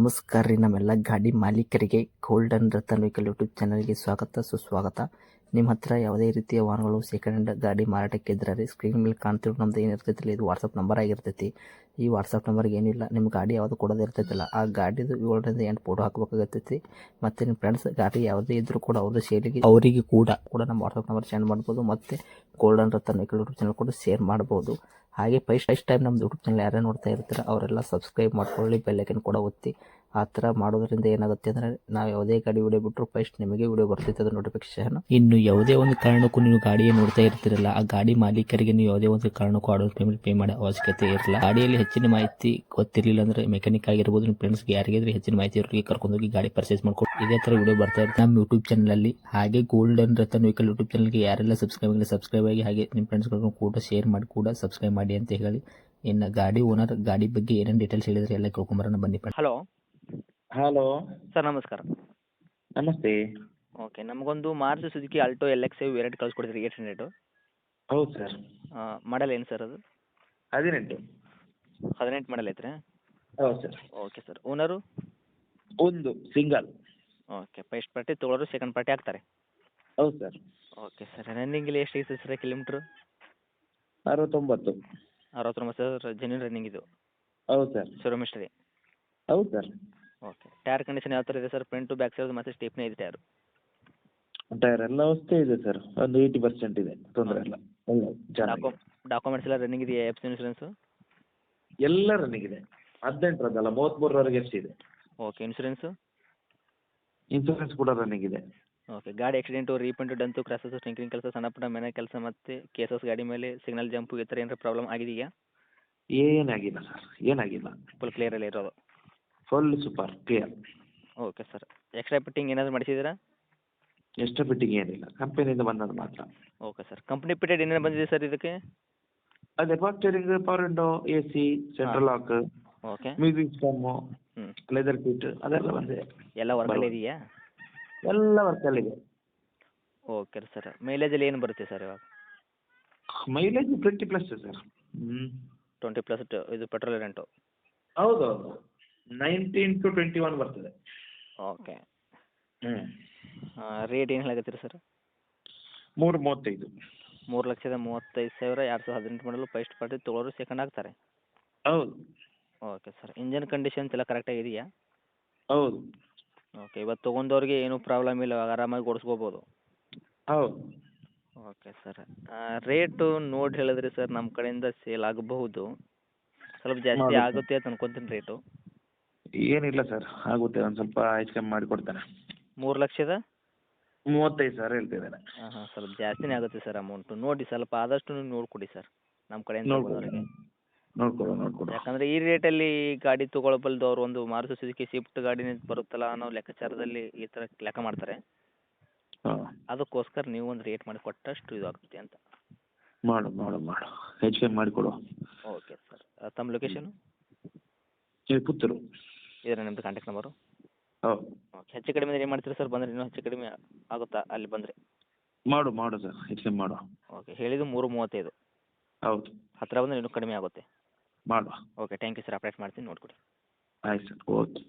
ನಮಸ್ಕಾರ ರೀ ನಮ್ಮೆಲ್ಲ ಗಾಡಿ ಮಾಲೀಕರಿಗೆ ಗೋಲ್ಡನ್ ರತನ್ ವೆಹಿಕಲ್ ಯೂಟ್ಯೂಬ್ ಚಾನಲ್ಗೆ ಸ್ವಾಗತ ಸುಸ್ವಾಗತ. ನಿಮ್ಮ ಹತ್ರ ಯಾವುದೇ ರೀತಿಯ ವಾಹನಗಳು ಸೆಕೆಂಡ್ ಹ್ಯಾಂಡ್ ಗಾಡಿ ಮಾರಾಟಕ್ಕೆ ಇದ್ರೆ ರೀ ಸ್ಕ್ರೀನ್ ಮೇಲೆ ಕಾಣ್ತಿರೋ ನಮ್ದು ಏನಿರ್ತೈತಿಲ್ಲ ಇದು ವಾಟ್ಸಪ್ ನಂಬರ್ ಆಗಿರ್ತೈತಿ. ಈ ವಾಟ್ಸಪ್ ನಂಬರ್ಗೆ ಏನಿಲ್ಲ ನಿಮ್ಮ ಗಾಡಿ ಯಾವುದು ಕೊಡೋದು ಇರ್ತೈತಿಲ್ಲ ಆ ಗಾಡಿದು 7ರಿಂದ 8 ಫೋಟೋ ಹಾಕಬೇಕಾಗತ್ತೈತಿ. ಮತ್ತು ನಿಮ್ಮ ಫ್ರೆಂಡ್ಸ್ ಗಾಡಿ ಯಾವುದೇ ಇದ್ರೂ ಕೂಡ ಅವ್ರದ್ದು ಶೇರಿಗೆ ಅವರಿಗೆ ಕೂಡ ನಮ್ಮ ವಾಟ್ಸಪ್ ನಂಬರ್ ಸೆಂಡ್ ಮಾಡ್ಬೋದು. ಮತ್ತು golden Ratan vehicle YouTube channel ಕೂಡ ಶೇರ್ ಮಾಡ್ಬೋದು. ಹಾಗೆ ಫಸ್ಟ್ ಟೈಮ್ ನಮ್ಮ ಯೂಟ್ಯೂಬ್ ಚಾನಲ್ ಯಾರೇ ನೋಡ್ತಾ ಇರ್ತಾರೆ ಅವರೆಲ್ಲ ಸಬ್ಸ್ಕ್ರೈಬ್ ಮಾಡ್ಕೊಳ್ಳಿ, ಬೆಲ್ ಐಕನ್ ಕೂಡ ಒತ್ತಿ. ಆ ಥರ ಮಾಡೋದ್ರಿಂದ ಏನಾಗುತ್ತೆ ಅಂದರೆ ನಾವು ಯಾವುದೇ ಗಾಡಿ ವಿಡಿಯೋ ಬಿಟ್ಟರು ಫಸ್ಟ್ ನಿಮಗೆ ವಿಡಿಯೋ ಬರ್ತೈತೆ ಅದು ನೋಟಿಫಿಕೇಶನ್. ಇನ್ನು ಯಾವುದೇ ಒಂದು ಕಾರಣಕ್ಕೂ ನೀವು ಗಾಡಿயை ನೋಡ್ತಾ ಇರ್ತಿರಲ್ಲ ಆ ಗಾಡಿ ಮಾಲೀಕರಿಗೆ ನೀವು ಯಾವುದೇ ಒಂದು ಕಾರಣಕ್ಕೂ ಅಡ್ವಾನ್ಸ್ ಪೇಮೆಂಟ್ ಪೇ ಮಾಡೋ ಅವಶ್ಯಕತೆ ಇರಲ್ಲ. ಗಾಡಿಯಲ್ಲಿ ಹೆಚ್ಚಿನ ಮಾಹಿತಿ ಗೊತ್ತಿರಲಿಲ್ಲ ಅಂದರೆ ಮೆಕ್ಯಾನಿಕ್ ಆಗಿರ್ಬೋದು, ನಿಮ್ಮ ಫ್ರೆಂಡ್ಸ್ಗೆ ಯಾರಿಗಾದ್ರೆ ಹೆಚ್ಚಿನ ಮಾಹಿತಿ ಇರೋರಿಗೆ ಕರ್ಕೊಂಡೋಗಿ ಗಾಡಿ ಪರ್ಚೇಸ್ ಮಾಡ್ಕೊಂಡು ಇದೇ ಥರ ವಿಡಿಯೋ ಬರ್ತಾ ಇರುತ್ತೆ ನಮ್ಮ ಯೂಟ್ಯೂಬ್ ಚಾನಲಲ್ಲಿ. ಹಾಗೆ ಗೋಲ್ಡನ್ ರತನ್ ವೆಹಿಕಲ್ ಯೂಟ್ಯೂಬ್ ಚಾನಲ್ಗೆ ಯಾರೆಲ್ಲ ಸಬ್ಸ್ಕ್ರೈಬ್ ಆಗಿ ಹಾಗೆ ನಿಮ್ಮ ಫ್ರೆಂಡ್ಸ್ಗಳನ್ನು ಕೂಡ ಶೇರ್ ಮಾಡಿ ಕೂಡ ಸಬ್ಸ್ಕ್ರೈಬ್ ಮಾಡಿ ಅಂತ ಹೇಳಿ. ಇನ್ನು ಗಾಡಿ ಓನರ್ ಗಾಡಿ ಬಗ್ಗೆ ಏನೇನು ಡೀಟೇಲ್ಸ್ ಹೇಳಿದ್ರೆ ಎಲ್ಲ ಕೇಳ್ಕೊಂಬರೋಣ ಬನ್ನಿ. ಹಲೋ ಸರ್ ನಮಸ್ಕಾರ. ನಮಸ್ತೆ. ಓಕೆ, ನಮಗೊಂದು Maruti Suzuki Alto LX variant ಕಳಿಸ್ಕೊಡ್ತೀರಿ 800. ಹೌದು ಸರ್. ಮಾಡಲ್ ಏನು ಸರ್ ಅದು? 18. 18 ಮಾಡಲ್ ಐತ್ರಿ? ಹೌದು ಸರ್. Okay sir. ಓನರು? ಒಂದು ಸಿಂಗಲ್. ಓಕೆ, ಫಸ್ಟ್ ಪಾರ್ಟಿ ತೊಗೊಳೋರು ಸೆಕೆಂಡ್ ಪಾರ್ಟಿ ಆಗ್ತಾರೆ? ಹೌದು ಸರ್. Okay sir. ರನ್ನಿಂಗಲ್ಲಿ ಎಷ್ಟು ಐತೆ sir kilometre? 69. 69 sir. Genuine running ಇದು? ಹೌದು ಸರ್. Showroom history? ಹೌದು ಸರ್. ಓಕೆ. ಟೈರ್ ಕಂಡೀಷನ್ ಯಾವ ಥರ ಇದೆ ಸರ್? ಫ್ರಂಟು ಬ್ಯಾಕ್ ಸೈಡ್ ಮತ್ತು ಸ್ಟೇಪ್ನೇ ಇದೆ ಟೈರು? ಟೈರ್ ಎಲ್ಲ ಹೊಸ್ತೇ ಇದೆ ಸರ್, ಒಂದು 80% ಇದೆ, ತೊಂದರೆ ಇಲ್ಲ. ಡಾಕ್ಯುಮೆಂಟ್ಸ್ ಎಲ್ಲ ರನ್ನಿಂಗ್ ಇದೆಯಾ? ಎಫ್ ಸಿ ಇನ್ಶೂರೆನ್ಸು ಎಲ್ಲ ರನ್ನಿಂಗ್ ಇದೆ. 18ರದ್ದಲ್ಲ 33ರವರೆಗೆ ಎಷ್ಟಿದೆ. ಓಕೆ. ಇನ್ಶೂರೆನ್ಸು? ಇನ್ಸೂರೆನ್ಸ್ ಕೂಡ ರನ್ನಿಂಗ್ ಇದೆ. ಓಕೆ. ಗಾಡಿ ಆಕ್ಸಿಡೆಂಟು, ರೀಪೇಂಟು, ಡಂತು, ಕ್ರಾಸಸ್ಸು, ಸ್ಟಿಂಕರಿಂಗ್ ಕೆಲಸ, ಸಣ್ಣ ಪುಟ್ಟ ಮನೆ ಕೆಲಸ ಮತ್ತು ಕೇಸಸ್ ಗಾಡಿ ಮೇಲೆ ಸಿಗ್ನಲ್ ಜಂಪು ಈ ಥರ ಏನಾರ ಪ್ರಾಬ್ಲಮ್ ಆಗಿದೆಯಾ? ಏನಾಗಿಲ್ಲ ಸರ್, ಏನಾಗಿಲ್ಲ. ಫುಲ್ ಕ್ಲಿಯರಲ್ಲಿ ಇರೋದು? Full super clear. Okay sir. Extra fitting ಏನಾದರೂ ಮಾಡಿಸಿದ್ದೀರಾ? ಎಷ್ಟು ಫಿಟ್ಟಿಂಗ್ ಏನಿಲ್ಲ, ಕಂಪನಿಯಿಂದ ಬಂದದ್ದು ಮಾತ್ರ. Okay sir. ಕಂಪ್ನಿ ಫಿಟೆಡ್ ಏನೇನು ಬಂದಿದೆ ಸರ್ ಇದಕ್ಕೆ? ಅದೇ power steering, power window, AC, central lock, okay. Music system, ಹ್ಞೂ. ಲೆದರ್ ಸೀಟ್ ಅದೆಲ್ಲ ಬಂದಿದೆ. ಎಲ್ಲ ವರ್ಕಲ್ಲಿ ಇದೆಯಾ? ಎಲ್ಲ ವರ್ಕಲ್ಲಿದೆ. Okay sir. ಮೈಲೇಜಲ್ಲಿ ಏನು ಬರುತ್ತೆ ಸರ್ ಇವಾಗ? Mileage 20+ sir. 20+ ಇದು ಪೆಟ್ರೋಲ್ ವೇರಿಯಂಟು? ಹೌದೌದು, 19 to 21 ಬರ್ತದೆ. ಓಕೆ. ರೇಟ್ ಏನು ಹೇಳಕತ್ತೀರಿ ಸರ್? 335. 3,35,000 2018 ಮಾಡಲು ಫಸ್ಟ್ ಪಾರ್ಟಿ ತೊಗೊಳೋರು ಸೆಕೆಂಡ್ ಆಗ್ತಾರೆ? ಹೌದು. Okay sir. ಇಂಜನ್ ಕಂಡೀಷನ್ಸ್ ಎಲ್ಲ ಕರೆಕ್ಟಾಗಿ ಇದೆಯಾ? ಹೌದು. ಓಕೆ. ಇವತ್ತು ತೊಗೊಂಡವ್ರಿಗೆ ಏನೂ ಪ್ರಾಬ್ಲಮ್ ಇಲ್ಲ, ಆರಾಮಾಗಿ ಓಡಿಸ್ಕೋಬೋದು? ಹೌದು. Okay sir. ರೇಟು ನೋಡಿ ಹೇಳಿದ್ರಿ ಸರ್, ನಮ್ಮ ಕಡೆಯಿಂದ ಸೇಲ್ ಆಗಬಹುದು, ಸ್ವಲ್ಪ ಜಾಸ್ತಿ ಆಗುತ್ತೆ ಅಂತ ಅನ್ಕೊತೀನಿ ರೇಟು. ಏನಿಲ್ಲ ಸರ್, ಆಗುತ್ತೆ, ಒಂದು ಸ್ವಲ್ಪ ಹೆಚ್ಚು ಕಮ್ಮಿ ಮಾಡಿ ಕೊಡ್ತೇನೆ. 3,35,000 ಹೇಳ್ತಿದ್ದೇನೆ. ಹಾಂ, ಸ್ವಲ್ಪ ಜಾಸ್ತಿನೇ ಆಗುತ್ತೆ ಸರ್ ಅಮೌಂಟು. ನೋಡಿ ಸ್ವಲ್ಪ ಆದಷ್ಟು ನೀವು ನೋಡಿಕೊಡಿ ಸರ್ ನಮ್ಮ ಕಡೆಯಿಂದ ತೊಗೊಳೋರಿಗೆ. ನೋಡ್ಕೊಡು. ಯಾಕಂದರೆ ಈ ರೇಟಲ್ಲಿ ಗಾಡಿ ತೊಗೊಳಬಲ್ದು ಅವರು ಒಂದು ಮಾರುತಿ ಸುಜುಕಿ ಸ್ವಿಫ್ಟ್ ಗಾಡಿ ಬರುತ್ತಲ್ಲ ಅನ್ನೋ ಲೆಕ್ಕಾಚಾರದಲ್ಲಿ ಈ ಥರ ಲೆಕ್ಕ ಮಾಡ್ತಾರೆ. ಹಾಂ, ಅದಕ್ಕೋಸ್ಕರ ನೀವು ಒಂದು ರೇಟ್ ಮಾಡಿ ಕೊಟ್ಟಷ್ಟು ಇದು ಆಗುತ್ತೆ ಅಂತ. ಮಾಡು ಹೆಚ್ಚು ಕಮ್ಮಿ ಮಾಡಿಕೊಡು. Okay sir. ತಮ್ಮ ಲೊಕೇಶನು? ಪುತ್ತೂರು. ಇದರ ನಿಮ್ಮದು ಕಾಂಟ್ಯಾಕ್ಟ್ ನಂಬರು? ಹೌದು. ಓಕೆ. ಹೆಚ್ಚು ಕಡಿಮೆ ಏನು ಮಾಡ್ತೀರಾ ಸರ್? ಬಂದರೆ ಇನ್ನೂ ಹೆಚ್ಚು ಕಡಿಮೆ ಆಗುತ್ತಾ ಅಲ್ಲಿ ಬಂದರೆ? ಮಾಡು ಸರ್, ಹೆಚ್ಚು ಕಮ್ಮಿ ಮಾಡು. ಓಕೆ. ಹೇಳಿದ್ದು 335. ಹೌದು. ಹತ್ತಿರ ಬಂದರೆ ಇನ್ನೂ ಕಡಿಮೆ ಆಗುತ್ತೆ. ಮಾಡು. Okay. Thank you sir. Update ಮಾಡ್ತೀನಿ, ನೋಡಿಕೊಡಿ. ಆಯ್ತು ಸರ್, ಓಕೆ.